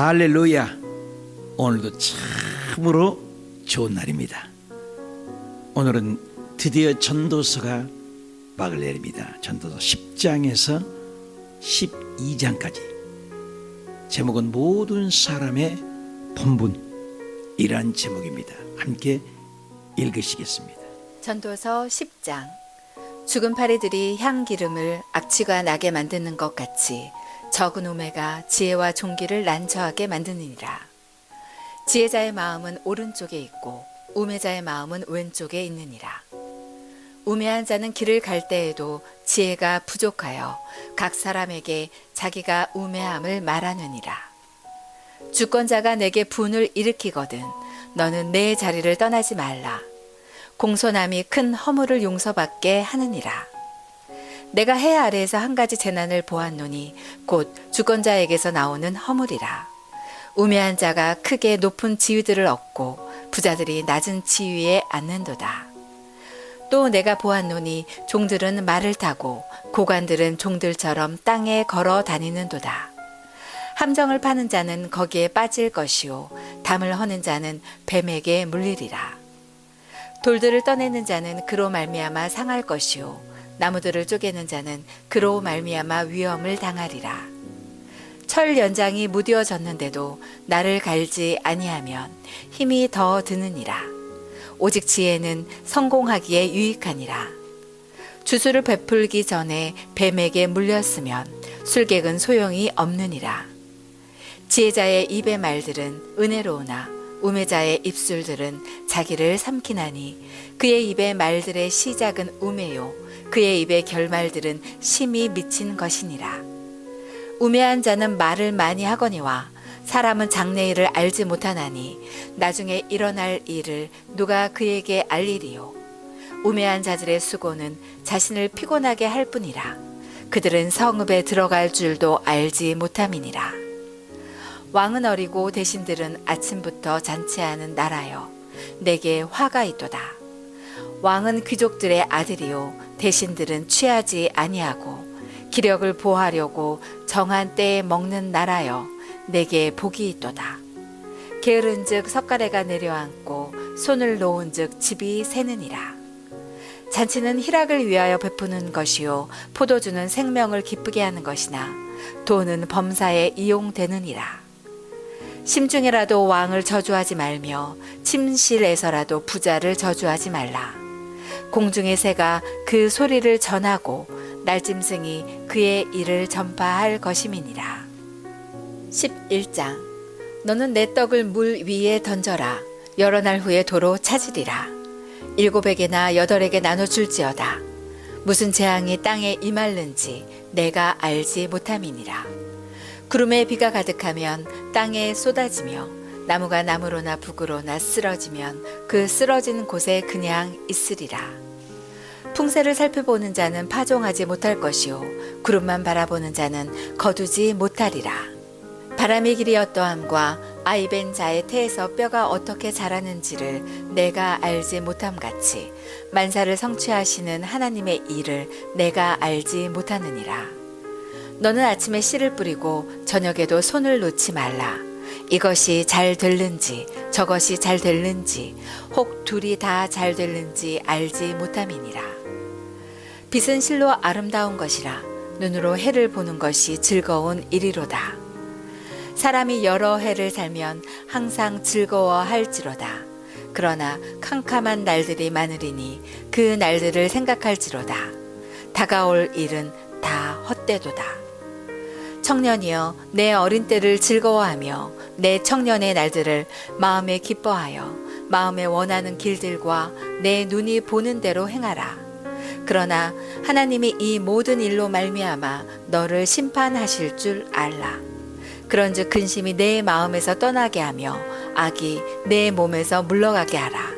할렐루야. 오늘도 참으로 좋은 날입니다. 오늘은 드디어 전도서가 막을 내립니다. 전도서 10장에서 12장까지. 제목은 모든 사람의 본분이란 제목입니다. 함께 읽으시겠습니다. 전도서 10장. 죽은 파리들이 향기름을 악취가 나게 만드는 것 같이 적은 우매가 지혜와 종기를 난처하게 만드느니라. 지혜자의 마음은 오른쪽에 있고 우매자의 마음은 왼쪽에 있느니라. 우매한 자는 길을 갈 때에도 지혜가 부족하여 각 사람에게 자기가 우매함을 말하느니라. 주권자가 내게 분을 일으키거든 너는 내 자리를 떠나지 말라. 공손함이 큰 허물을 용서받게 하느니라. 내가 해 아래에서 한 가지 재난을 보았노니 곧 주권자에게서 나오는 허물이라. 우매한 자가 크게 높은 지위들을 얻고 부자들이 낮은 지위에 앉는도다. 또 내가 보았노니 종들은 말을 타고 고관들은 종들처럼 땅에 걸어 다니는도다. 함정을 파는 자는 거기에 빠질 것이요 담을 허는 자는 뱀에게 물리리라. 돌들을 떠내는 자는 그로 말미암아 상할 것이요 나무들을 쪼개는 자는 그로 말미암아 위험을 당하리라. 철 연장이 무뎌졌는데도 나를 갈지 아니하면 힘이 더 드느니라. 오직 지혜는 성공하기에 유익하니라. 주술을 베풀기 전에 뱀에게 물렸으면 술객은 소용이 없느니라. 지혜자의 입의 말들은 은혜로우나 우매자의 입술들은 자기를 삼키나니 그의 입의 말들의 시작은 우매요 그의 입의 결말들은 심히 미친 것이니라. 우매한 자는 말을 많이 하거니와 사람은 장래일을 알지 못하나니 나중에 일어날 일을 누가 그에게 알리리요. 우매한 자들의 수고는 자신을 피곤하게 할 뿐이라. 그들은 성읍에 들어갈 줄도 알지 못함이니라. 왕은 어리고 대신들은 아침부터 잔치하는 나라여 내게 화가 있도다. 왕은 귀족들의 아들이요 대신들은 취하지 아니하고 기력을 보하려고 정한 때에 먹는 나라여 내게 복이 있도다. 게으른즉 석가래가 내려앉고 손을 놓은즉 집이 새느니라. 잔치는 희락을 위하여 베푸는 것이요 포도주는 생명을 기쁘게 하는 것이나 돈은 범사에 이용되느니라. 심중에라도 왕을 저주하지 말며 침실에서라도 부자를 저주하지 말라. 공중의 새가 그 소리를 전하고 날짐승이 그의 일을 전파할 것임이니라. 11장. 너는 내 떡을 물 위에 던져라. 여러 날 후에 도로 찾으리라. 7에게나 8에게 나눠줄지어다. 무슨 재앙이 땅에 임할는지 내가 알지 못함이니라. 구름에 비가 가득하면 땅에 쏟아지며 나무가 나무로나 북으로나 쓰러지면 그 쓰러진 곳에 그냥 있으리라. 풍세를 살펴보는 자는 파종하지 못할 것이요 구름만 바라보는 자는 거두지 못하리라. 바람의 길이 어떠함과 아이벤 자의 태에서 뼈가 어떻게 자라는지를 내가 알지 못함같이 만사를 성취하시는 하나님의 일을 내가 알지 못하느니라. 너는 아침에 씨를 뿌리고 저녁에도 손을 놓지 말라. 이것이 잘 될는지 저것이 잘 될는지 혹 둘이 다 잘 될는지 알지 못함이니라. 빛은 실로 아름다운 것이라 눈으로 해를 보는 것이 즐거운 일이로다. 사람이 여러 해를 살면 항상 즐거워할지로다. 그러나 캄캄한 날들이 많으리니 그 날들을 생각할지로다. 다가올 일은 다 헛되도다. 청년이여 내 어린 때를 즐거워하며 내 청년의 날들을 마음에 기뻐하여 마음에 원하는 길들과 내 눈이 보는 대로 행하라. 그러나 하나님이 이 모든 일로 말미암아 너를 심판하실 줄 알라. 그런즉 근심이 내 마음에서 떠나게 하며 악이 내 몸에서 물러가게 하라.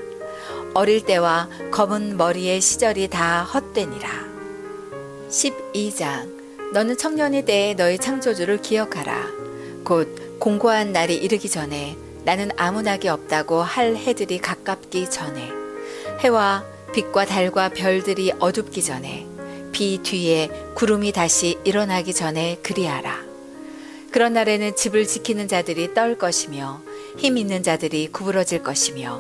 어릴 때와 검은 머리의 시절이 다 헛되니라. 12장. 너는 청년의 때에 너의 창조주를 기억하라. 곧 공고한 날이 이르기 전에 나는 아무 낙이 없다고 할 해들이 가깝기 전에 해와 빛과 달과 별들이 어둡기 전에 비 뒤에 구름이 다시 일어나기 전에 그리하라. 그런 날에는 집을 지키는 자들이 떨 것이며 힘 있는 자들이 구부러질 것이며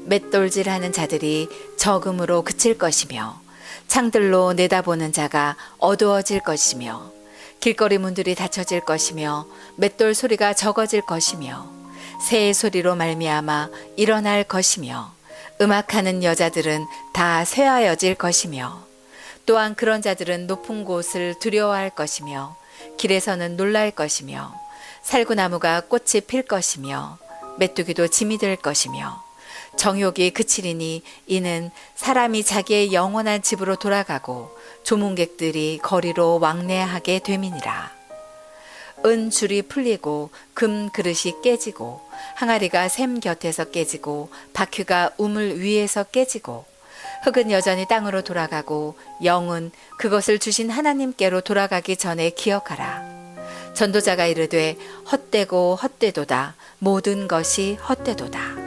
맷돌질하는 자들이 적음으로 그칠 것이며 창들로 내다보는 자가 어두워질 것이며 길거리 문들이 닫혀질 것이며 맷돌 소리가 적어질 것이며 새의 소리로 말미암아 일어날 것이며 음악하는 여자들은 다 쇠하여질 것이며 또한 그런 자들은 높은 곳을 두려워할 것이며 길에서는 놀랄 것이며 살구나무가 꽃이 필 것이며 메뚜기도 짐이 될 것이며 정욕이 그치리니 이는 사람이 자기의 영원한 집으로 돌아가고 조문객들이 거리로 왕래하게 됨이니라. 은 줄이 풀리고 금 그릇이 깨지고 항아리가 샘 곁에서 깨지고 바퀴가 우물 위에서 깨지고 흙은 여전히 땅으로 돌아가고 영은 그것을 주신 하나님께로 돌아가기 전에 기억하라. 전도자가 이르되 헛되고 헛되도다. 모든 것이 헛되도다.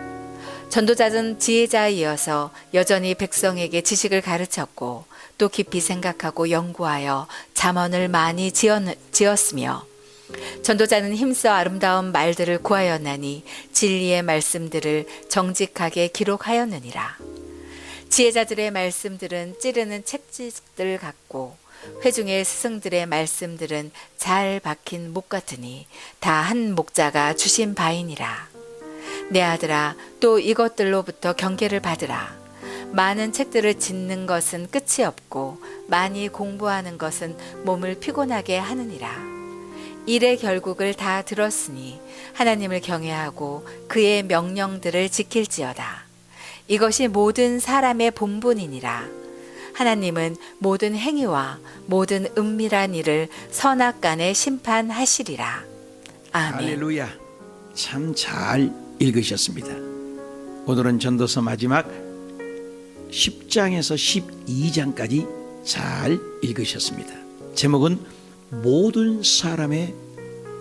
전도자는 지혜자에 이어서 여전히 백성에게 지식을 가르쳤고 또 깊이 생각하고 연구하여 잠언을 많이 지었으며 전도자는 힘써 아름다운 말들을 구하였나니 진리의 말씀들을 정직하게 기록하였느니라. 지혜자들의 말씀들은 찌르는 책짓들 같고 회중의 스승들의 말씀들은 잘 박힌 목 같으니 다 한 목자가 주신 바이니라. 내 아들아, 또 이것들로부터 경계를 받으라. 많은 책들을 짓는 것은 끝이 없고 많이 공부하는 것은 몸을 피곤하게 하느니라. 일의 결국을 다 들었으니 하나님을 경외하고 그의 명령들을 지킬지어다. 이것이 모든 사람의 본분이니라. 하나님은 모든 행위와 모든 은밀한 일을 선악간에 심판하시리라. 아멘. 할렐루야. 참 잘 읽으셨습니다. 오늘은 전도서 마지막 10장에서 12장까지 잘 읽으셨습니다. 제목은 모든 사람의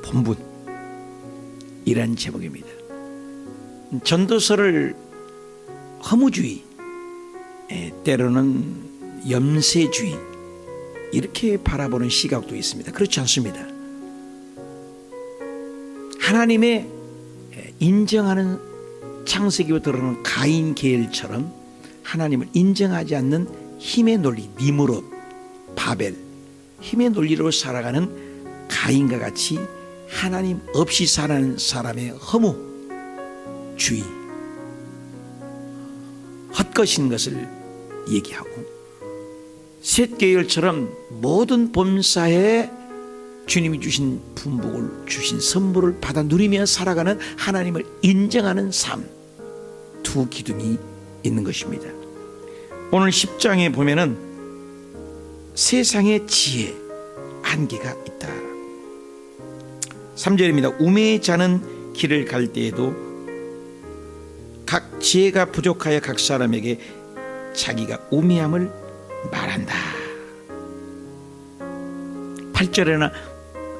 본분이란 제목입니다. 전도서를 허무주의, 때로는 염세주의 이렇게 바라보는 시각도 있습니다. 그렇지 않습니다. 하나님의 인정하는 창세기부터 들어오는 가인 계열처럼 하나님을 인정하지 않는 힘의 논리, 니므롯, 바벨, 힘의 논리로 살아가는 가인과 같이 하나님 없이 사는 사람의 허무주의, 헛것인 것을 얘기하고 셋 계열처럼 모든 범사에 주님이 주신 분복을 주신 선물을 받아 누리며 살아가는 하나님을 인정하는 삶, 두 기둥이 있는 것입니다. 오늘 10장에 보면은 세상의 지혜 한계가 있다. 3절입니다. 우매자는 길을 갈 때에도 각 지혜가 부족하여 각 사람에게 자기가 우매함을 말한다. 8절에는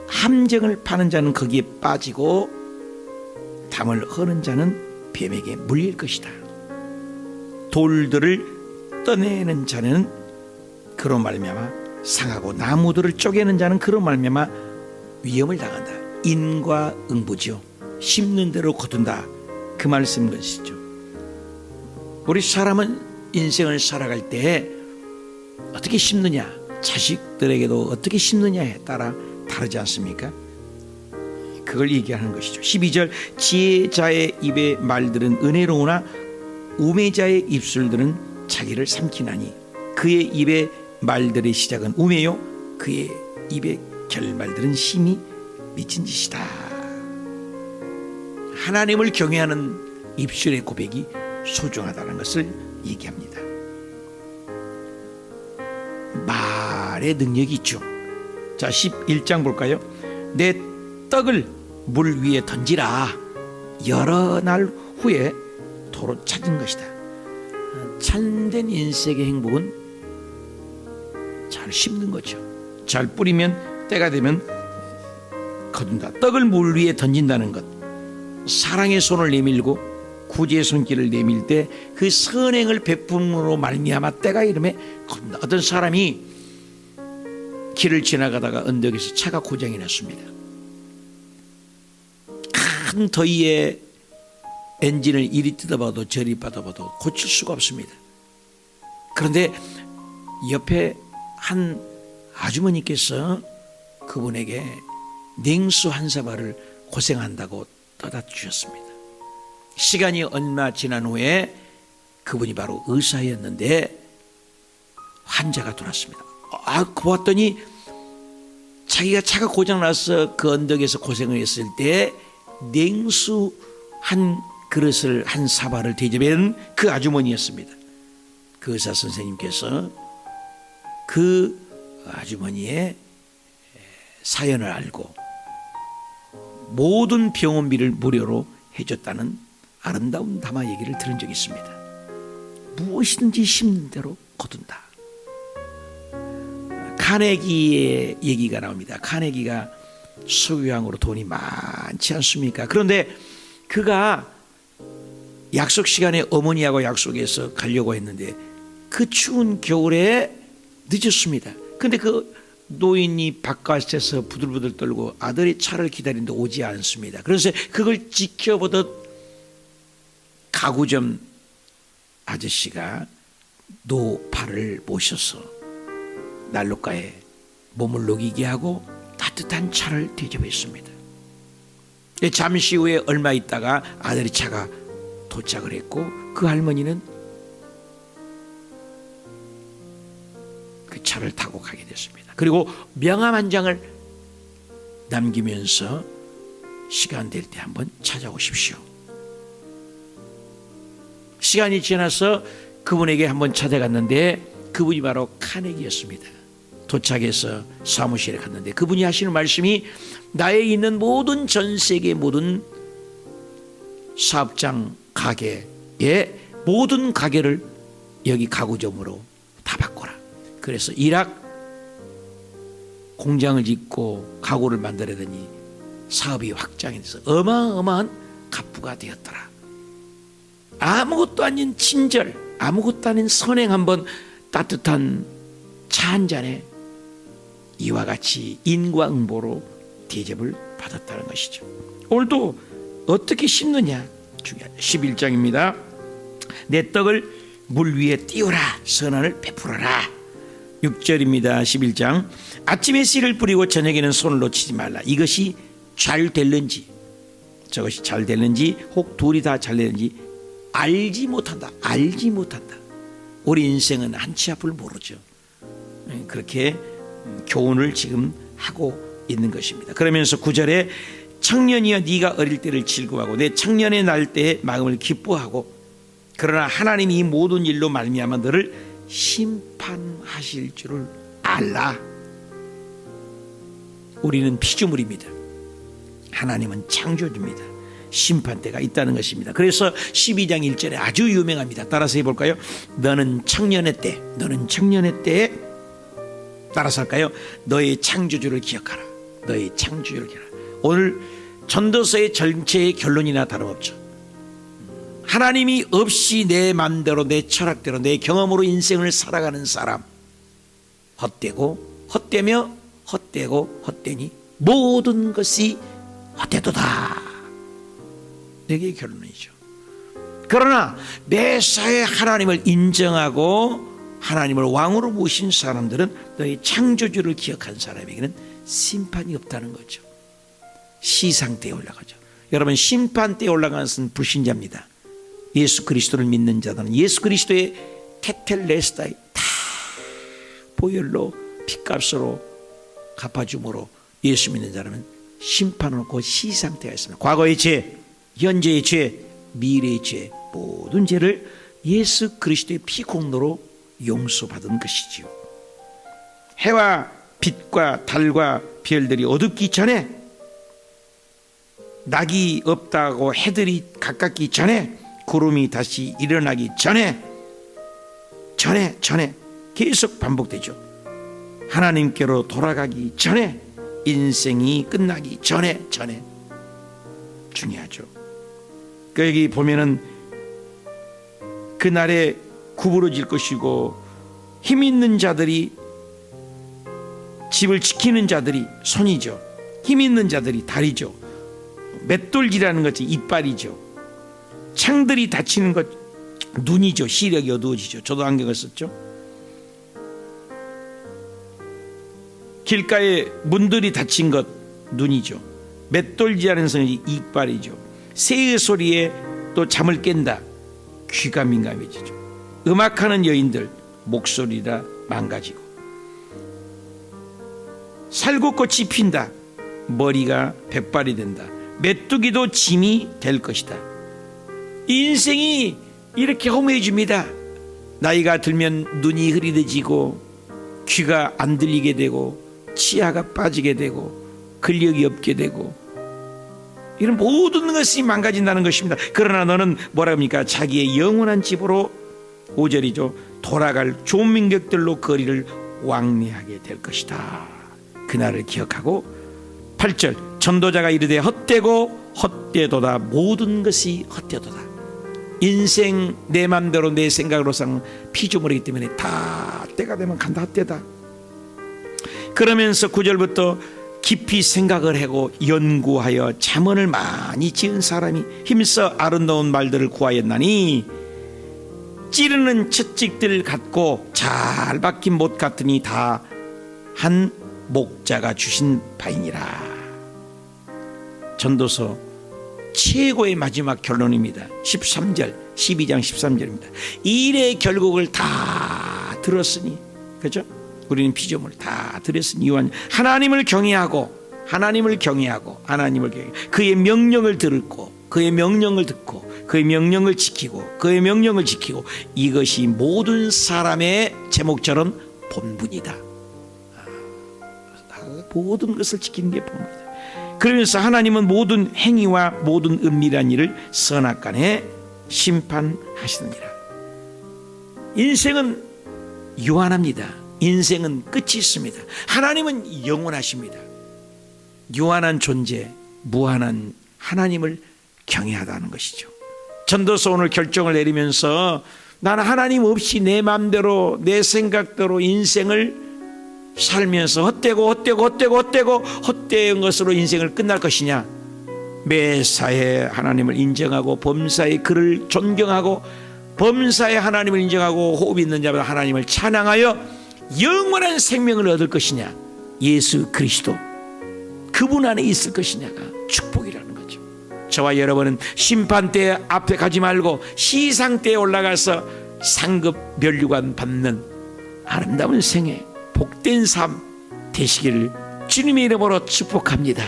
함정을 파는 자는 거기에 빠지고 담을 허는 자는 뱀에게 물릴 것이다. 돌들을 떠내는 자는 그로 말미암아 상하고 나무들을 쪼개는 자는 그로 말미암아 위험을 당한다. 인과응보지요. 심는 대로 거둔다. 그 말씀 것이죠. 우리 사람은 인생을 살아갈 때 어떻게 심느냐, 자식들에게도 어떻게 심느냐에 따라 다르지 않습니까? 그걸 얘기하는 것이죠. 12절 지혜자의 입의 말들은 은혜로우나 우매자의 입술들은 자기를 삼키나니 그의 입의 말들의 시작은 우매요 그의 입의 결말들은 심히 미친 짓이다. 하나님을 경외하는 입술의 고백이 소중하다는 것을 얘기합니다. 말의 능력이 있죠. 자, 11장 볼까요? 내 떡을 물 위에 던지라. 여러 날 후에 도로 찾은 것이다. 참된 인생의 행복은 잘 심는 거죠. 잘 뿌리면 때가 되면 거둔다. 떡을 물 위에 던진다는 것, 사랑의 손을 내밀고 구제의 손길을 내밀 때 그 선행을 베품으로 말미암아 때가 이름에 거둔다. 어떤 사람이 길을 지나가다가 언덕에서 차가 고장이 났습니다. 큰 더위에 엔진을 이리 뜯어봐도 저리 받아봐도 고칠 수가 없습니다. 그런데 옆에 한 아주머니께서 그분에게 냉수 한 사발을 고생한다고 떠다 주셨습니다. 시간이 얼마 지난 후에 그분이 바로 의사였는데 환자가 들어왔습니다. 보았더니 자기가 차가 고장나서 그 언덕에서 고생을 했을 때 냉수 한 그릇을 한 사발을 대접한 그 아주머니였습니다. 그 의사 선생님께서 그 아주머니의 사연을 알고 모든 병원비를 무료로 해줬다는 아름다운 담화 얘기를 들은 적이 있습니다. 무엇이든지 심는 대로 거둔다. 카네기의 얘기가 나옵니다. 카네기가 소유왕으로 돈이 많지 않습니까? 그런데 그가 약속 시간에 어머니하고 약속해서 가려고 했는데 그 추운 겨울에 늦었습니다. 근데 그 노인이 바깥에서 부들부들 떨고 아들의 차를 기다리는데 오지 않습니다. 그래서 그걸 지켜보던 가구점 아저씨가 노파를 모셔서 난로가에 몸을 녹이게 하고 따뜻한 차를 대접했습니다. 잠시 후에 얼마 있다가 아들의 차가 도착을 했고 그 할머니는 그 차를 타고 가게 됐습니다. 그리고 명함 한 장을 남기면서 시간 될 때 한번 찾아오십시오. 시간이 지나서 그분에게 한번 찾아갔는데 그분이 바로 카네기였습니다. 도착해서 사무실에 갔는데 그분이 하시는 말씀이 나에 있는 모든 전 세계 모든 사업장 가게의 모든 가게를 여기 가구점으로 다 바꿔라. 그래서 이락 공장을 짓고 가구를 만들어더니 사업이 확장이 돼서 어마어마한 갑부가 되었더라. 아무것도 아닌 친절, 아무것도 아닌 선행 한번 따뜻한 차 한 잔에 이와 같이 인과응보로 대접을 받았다는 것이죠. 오늘도 어떻게 심느냐 중요하죠. 11장입니다. 내 떡을 물 위에 띄우라, 선한을 베풀어라. 6절입니다. 11장 아침에 씨를 뿌리고 저녁에는 손을 놓치지 말라. 이것이 잘 될는지 저것이 잘 될는지 혹 둘이 다 잘 되는지 알지 못한다. 알지 못한다. 우리 인생은 한치 앞을 모르죠. 그렇게 교훈을 지금 하고 있는 것입니다. 그러면서 9절에 청년이여 네가 어릴 때를 즐거워하고 내 청년의 날 때에 마음을 기뻐하고 그러나 하나님이 이 모든 일로 말미암아 너를 심판하실 줄을 알라. 우리는 피조물입니다. 하나님은 창조주입니다. 심판대가 있다는 것입니다. 그래서 12장 1절에 아주 유명합니다. 따라서 해볼까요? 너는 청년의 때, 너는 청년의 때에 따라서 할까요? 너의 창조주를 기억하라. 너의 창조주를 기억하라. 오늘 전도서의 전체의 결론이나 다름없죠. 하나님이 없이 내 맘대로 내 철학대로 내 경험으로 인생을 살아가는 사람 헛되고 헛되며 헛되고 헛되니 모든 것이 헛되도다. 내게 결론이죠. 그러나 매사에 하나님을 인정하고 하나님을 왕으로 모신 사람들은 너희 창조주를 기억한 사람에게는 심판이 없다는 거죠. 시상대에 올라가죠. 여러분 심판대에 올라가는 것은 불신자입니다. 예수 그리스도를 믿는 자들은 예수 그리스도의 테텔레스타이 다 보혈로 피값으로 갚아줌으로 예수 믿는 자라면 심판은 없고 시상대가 있습니다. 과거의 죄, 현재의 죄, 미래의 죄 모든 죄를 예수 그리스도의 피 공로로 용서받은 것이지요. 해와 빛과 달과 별들이 어둡기 전에 낙이 없다고 해들이 가깝기 전에 구름이 다시 일어나기 전에 계속 반복되죠. 하나님께로 돌아가기 전에 인생이 끝나기 전에 중요하죠. 여기 보면은 그날에 구부러질 것이고 힘 있는 자들이 집을 지키는 자들이 손이죠. 힘 있는 자들이 다리죠. 맷돌질하는 것이 이빨이죠. 창들이 닫히는 것 눈이죠. 시력이 어두워지죠. 저도 안경을 썼죠. 길가에 문들이 닫힌 것 눈이죠. 맷돌질하는 것이 이빨이죠. 새의 소리에 또 잠을 깬다. 귀가 민감해지죠. 음악하는 여인들 목소리라 망가지고, 살구꽃이 핀다. 머리가 백발이 된다. 메뚜기도 짐이 될 것이다. 인생이 이렇게 허무해집니다. 나이가 들면 눈이 흐리해지고, 귀가 안 들리게 되고, 치아가 빠지게 되고, 근력이 없게 되고, 이런 모든 것이 망가진다는 것입니다. 그러나 너는 뭐라 합니까? 자기의 영원한 집으로 5절이죠. 돌아갈 좋은 민격들로 거리를 왕래하게 될 것이다. 그날을 기억하고 8절 전도자가 이르되 헛되고 헛되도다. 모든 것이 헛되도다. 인생 내 맘대로 내 생각으로 사는 피조물이기 때문에 다 때가 되면 간다. 헛되다. 그러면서 9절부터 깊이 생각을 하고 연구하여 잠언을 많이 지은 사람이 힘써 아름다운 말들을 구하였나니 찌르는 채찍들 같고 잘 박힌 못 같으니 다 한 목자가 주신 바이니라. 전도서 최고의 마지막 결론입니다. 13절 12장 13절입니다. 일의 결국을 다 들었으니, 그죠? 우리는 피조물 다 들었으니 하나님을 경외하고 그의 명령을 듣고 그의 명령을 지키고 이것이 모든 사람의 제목처럼 본분이다. 모든 것을 지키는 게 본분이다. 그러면서 하나님은 모든 행위와 모든 은밀한 일을 선악간에 심판하시느니라. 인생은 유한합니다. 인생은 끝이 있습니다. 하나님은 영원하십니다. 유한한 존재, 무한한 하나님을 경외하다는 것이죠. 전도서 오늘 결정을 내리면서 나는 하나님 없이 내 마음대로 내 생각대로 인생을 살면서 헛된 것으로 인생을 끝날 것이냐, 매사에 하나님을 인정하고 범사에 그를 존경하고 범사에 하나님을 인정하고 호흡 있는 자마다 하나님을 찬양하여 영원한 생명을 얻을 것이냐, 예수 그리스도 그분 안에 있을 것이냐가 축복이라는 거죠. 저와 여러분은 심판대 앞에 가지 말고 시상대에 올라가서 상급 면류관 받는 아름다운 생애, 복된 삶 되시기를 주님의 이름으로 축복합니다.